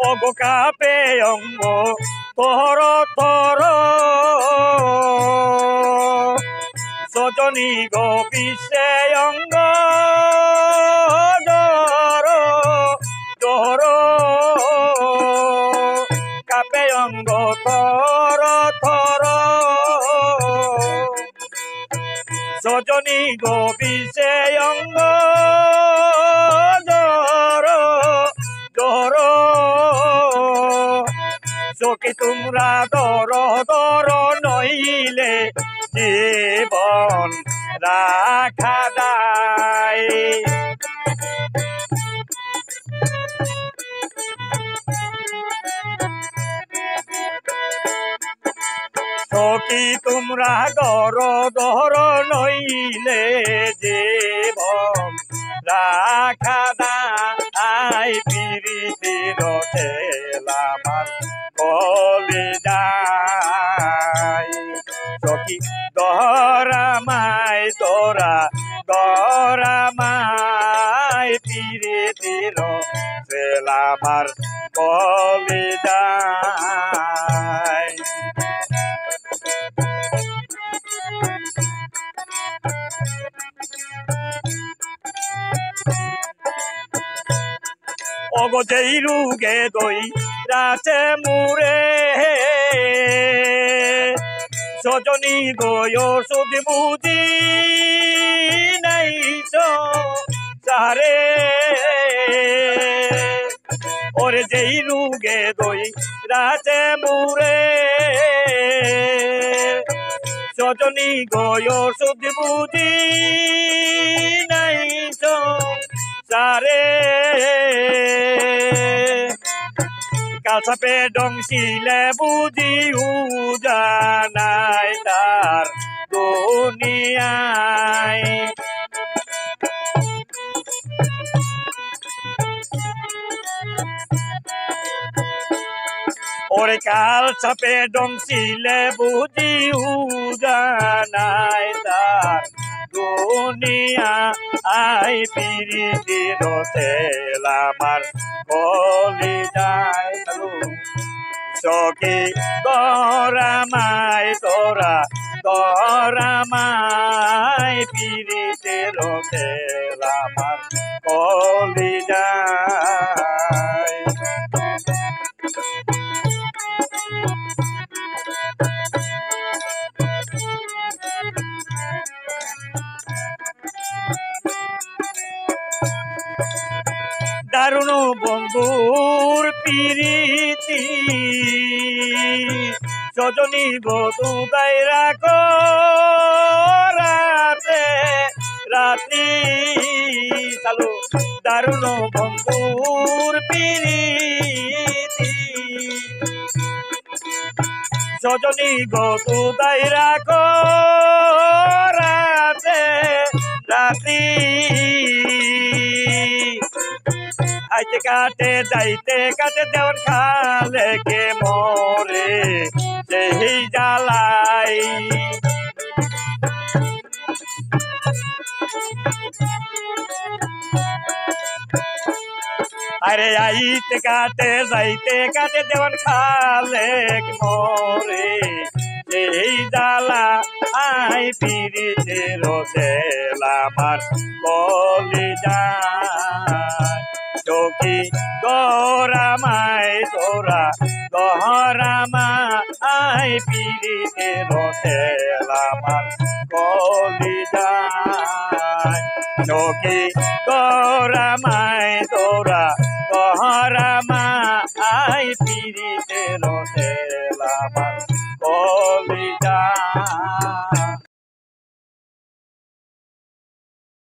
অগো কাপে অঙ্গ তোর তোর সজনী গো বিশ্বে অঙ্গ জর জর কাপে অঙ্গ তোর তোর সজনী গো বিশ্বে অঙ্গ জর জর চোখে তোমরা দর দর নইলে জীবন রাখা দায় সখী তোমরা দর দর নইলে জীবন রাখা দায় পিরিতির ঠেলামার কলে যায় সখী দহরামায় তোরা দহরামায় পিরিতির ঠেলামার কলে যায় অগো যেই রুগে দই রাতে মুরে সজনী গয় ওষুধ বুঝি নাই সারে ওরে যেই রুগে দই রাতে মুরে সজনী গয় ওষুধ বুঝি নাই সারে কাছাপে ডংশিলে বুঝি উজানাই তার দুনিয়ায় ওরে কাল ছাপে ডংশিলে বুঝি উজানাই তার দুনিয়া আই পিরিতির ঠেলামার কলি যায় সখী দহরামায় তোরা দহরামায় পিরিতির ঠেলামার কলি যায় দারুণ বন্ধুর পিরিতি সজনী গো তুই রাখো রাতে রাতি চালু দারুণ বন্ধুর পিরিতি সজনী গো তুই রাখো রাতে রাতি আইতে কাটে যাইতে কাটে দেওয়ান খালে কে মরে সেই জ্বালাই আরে আইতে কাটে যাইতে কাটে দেওয়ান খালে মরে সেই জ্বালা আই পিরিতির ঠেলামার কলি যায় সখী দহরামায় তোরা দহরামায় পিরিতির ঠেলামার কলি যায় সখী দহরামায় তোরা দহরামায় পিরিতির ঠেলামার কলি যায়